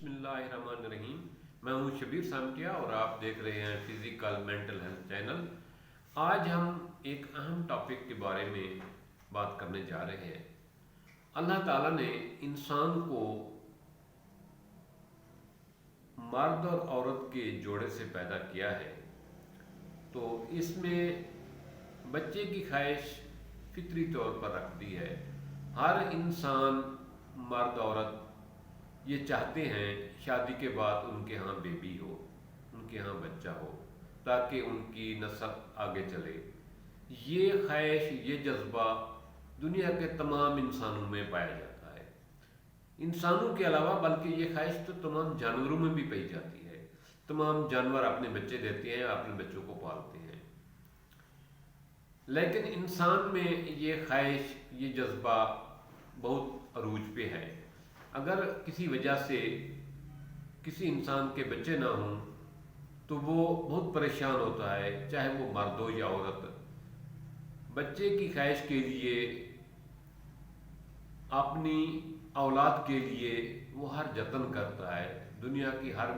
بسم اللہ الرحمن الرحیم۔ میں ہوں شبیر سامکیا اور آپ دیکھ رہے ہیں فزیکل مینٹل ہیلتھ چینل۔ آج ہم ایک اہم ٹاپک کے بارے میں بات کرنے جا رہے ہیں۔ اللہ تعالیٰ نے انسان کو مرد اور عورت کے جوڑے سے پیدا کیا ہے، تو اس میں بچے کی خواہش فطری طور پر رکھ دی ہے۔ ہر انسان، مرد عورت، یہ چاہتے ہیں شادی کے بعد ان کے ہاں بیبی ہو، ان کے ہاں بچہ ہو، تاکہ ان کی نسل آگے چلے۔ یہ خواہش، یہ جذبہ دنیا کے تمام انسانوں میں پایا جاتا ہے۔ انسانوں کے علاوہ بلکہ یہ خواہش تو تمام جانوروں میں بھی پائی جاتی ہے۔ تمام جانور اپنے بچے دیتے ہیں، اپنے بچوں کو پالتے ہیں، لیکن انسان میں یہ خواہش، یہ جذبہ بہت عروج پہ ہے۔ اگر کسی وجہ سے کسی انسان کے بچے نہ ہوں تو وہ بہت پریشان ہوتا ہے، چاہے وہ مرد ہو یا عورت۔ بچے کی خواہش کے لیے، اپنی اولاد کے لیے وہ ہر جتن کرتا ہے، دنیا کی ہر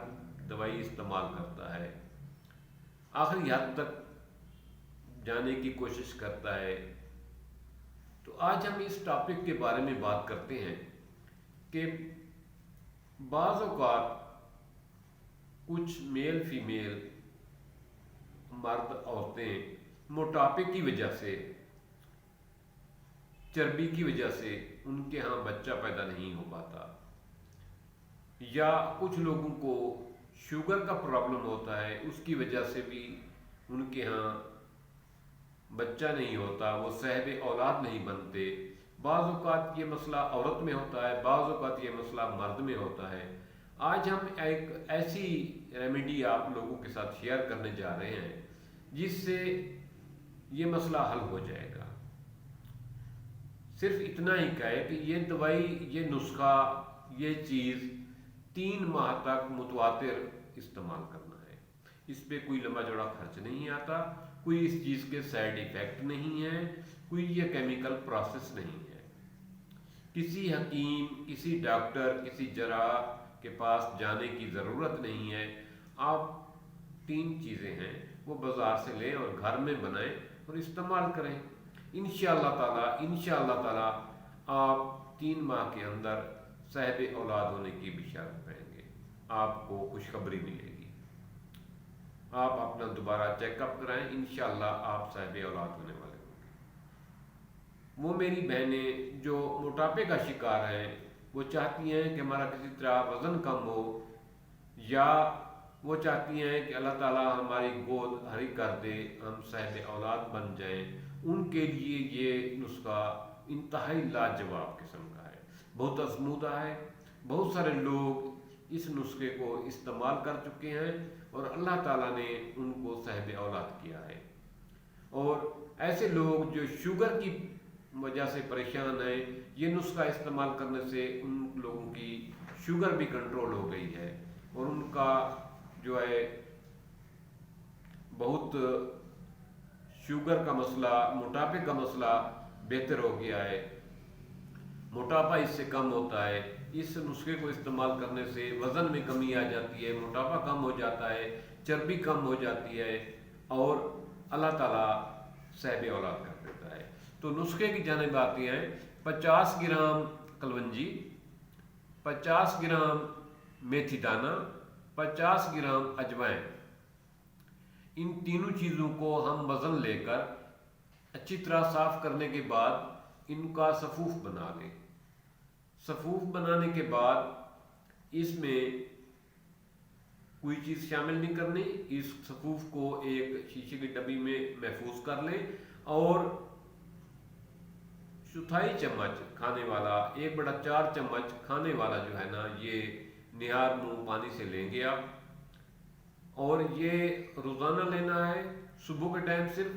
دوائی استعمال کرتا ہے، آخری حد تک جانے کی کوشش کرتا ہے۔ تو آج ہم اس ٹاپک کے بارے میں بات کرتے ہیں کہ بعض اوقات کچھ میل فیمیل، مرد عورتیں موٹاپے کی وجہ سے، چربی کی وجہ سے ان کے ہاں بچہ پیدا نہیں ہو پاتا، یا کچھ لوگوں کو شوگر کا پرابلم ہوتا ہے، اس کی وجہ سے بھی ان کے ہاں بچہ نہیں ہوتا، وہ صاحب اولاد نہیں بنتے۔ بعض اوقات یہ مسئلہ عورت میں ہوتا ہے، بعض اوقات یہ مسئلہ مرد میں ہوتا ہے۔ آج ہم ایک ایسی ریمیڈی آپ لوگوں کے ساتھ شیئر کرنے جا رہے ہیں جس سے یہ مسئلہ حل ہو جائے گا۔ صرف اتنا ہی کہے کہ یہ دوائی، یہ نسخہ، یہ چیز 3 ماہ تک متواتر استعمال کرنا ہے۔ اس پہ کوئی لمبا چوڑا خرچ نہیں آتا، کوئی اس چیز کے سائیڈ ایفیکٹ نہیں ہے، کوئی یہ کیمیکل پروسیس نہیں ہے۔ کسی حکیم، کسی ڈاکٹر، کسی جراح کے پاس جانے کی ضرورت نہیں ہے۔ آپ 3 چیزیں ہیں وہ بازار سے لیں اور گھر میں بنائیں اور استعمال کریں۔ انشاءاللہ تعالی آپ 3 ماہ کے اندر صاحب اولاد ہونے کی بشارت پائیں گے، آپ کو خوشخبری ملے گی۔ آپ اپنا دوبارہ چیک اپ کرائیں، انشاءاللہ آپ صاحب اولاد ہونے والے ہوں گے۔ وہ میری بہنیں جو موٹاپے کا شکار ہیں، وہ چاہتی ہیں کہ ہمارا کسی طرح وزن کم ہو، یا وہ چاہتی ہیں کہ اللہ تعالیٰ ہماری گود ہری کر دے، ہم صاحب اولاد بن جائیں، ان کے لیے یہ نسخہ انتہائی لاجواب قسم کا ہے، بہت آزمودہ ہے۔ بہت سارے لوگ اس نسخے کو استعمال کر چکے ہیں اور اللہ تعالیٰ نے ان کو صاحب اولاد کیا ہے۔ اور ایسے لوگ جو شوگر کی وجہ سے پریشان ہیں، یہ نسخہ استعمال کرنے سے ان لوگوں کی شوگر بھی کنٹرول ہو گئی ہے اور ان کا جو ہے بہت شوگر کا مسئلہ، موٹاپے کا مسئلہ بہتر ہو گیا ہے۔ موٹاپا اس سے کم ہوتا ہے۔ اس نسخے کو استعمال کرنے سے وزن میں کمی آ جاتی ہے، موٹاپا کم ہو جاتا ہے، چربی کم ہو جاتی ہے اور اللہ تعالیٰ صاحب اولاد کر دیتا ہے۔ تو نسخے کی جانب آتی ہیں 50 گرام کلونجی، 50 گرام میتھی دانہ، 50 گرام اجوائن۔ ان تینوں چیزوں کو ہم وزن لے کر اچھی طرح صاف کرنے کے بعد ان کا صفوف بنا لیں۔ صفوف بنانے کے بعد اس میں کوئی چیز شامل نہیں کرنی، اس صفوف کو ایک شیشے کی ڈبی میں محفوظ کر لیں اور 1/4 چمچ کھانے والا، 1/4 چمچ کھانے والا جو ہے نا، یہ نہار منہ پانی سے لیں گے آپ، اور یہ روزانہ لینا ہے صبح کے ٹائم صرف،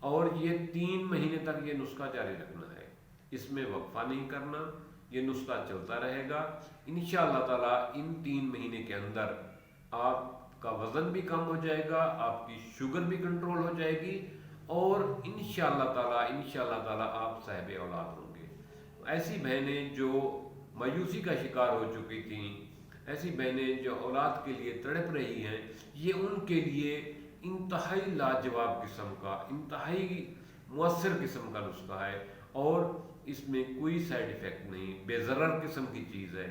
اور یہ 3 مہینے تک یہ نسخہ جاری رکھنا ہے، اس میں وقفہ نہیں کرنا، یہ نسخہ چلتا رہے گا۔ انشاءاللہ تعالیٰ ان 3 مہینے کے اندر آپ کا وزن بھی کم ہو جائے گا، آپ کی شوگر بھی کنٹرول ہو جائے گی اور انشاءاللہ تعالیٰ آپ صاحب اولاد ہوں گے۔ ایسی بہنیں جو مایوسی کا شکار ہو چکی تھیں، ایسی بہنیں جو اولاد کے لیے تڑپ رہی ہیں، یہ ان کے لیے انتہائی لاجواب قسم کا، انتہائی مؤثر قسم کا نسخہ ہے، اور اس میں کوئی سائیڈ افیکٹ نہیں، بے ضرر قسم کی چیز ہے۔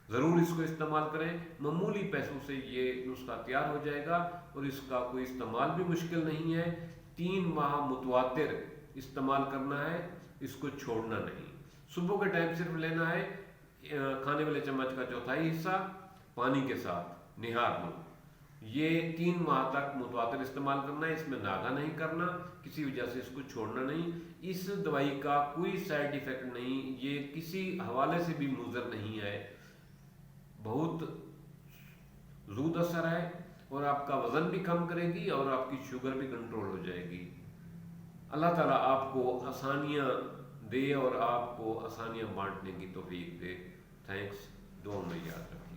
ضرور اس کو استعمال کریں، معمولی پیسوں سے یہ نسخہ تیار ہو جائے گا، اور اس کا کوئی استعمال بھی مشکل نہیں ہے۔ 3 ماہ متواتر استعمال کرنا ہے، اس کو چھوڑنا نہیں۔ صبح کے ٹائم صرف لینا ہے کھانے والے چمچ کا چوتھائی حصہ پانی کے ساتھ نہار لو۔ یہ 3 ماہ تک متواتر استعمال کرنا ہے، اس میں ناغہ نہیں کرنا، کسی وجہ سے اس کو چھوڑنا نہیں۔ اس دوائی کا کوئی سائیڈ ایفیکٹ نہیں، یہ کسی حوالے سے بھی مضر نہیں ہے، بہت زود اثر ہے، اور آپ کا وزن بھی کم کرے گی، اور آپ کی شوگر بھی کنٹرول ہو جائے گی۔ اللہ تعالیٰ آپ کو آسانیاں دے اور آپ کو آسانیاں بانٹنے کی توفیق دے۔ تھینکس، دعا میں یاد رکھیں۔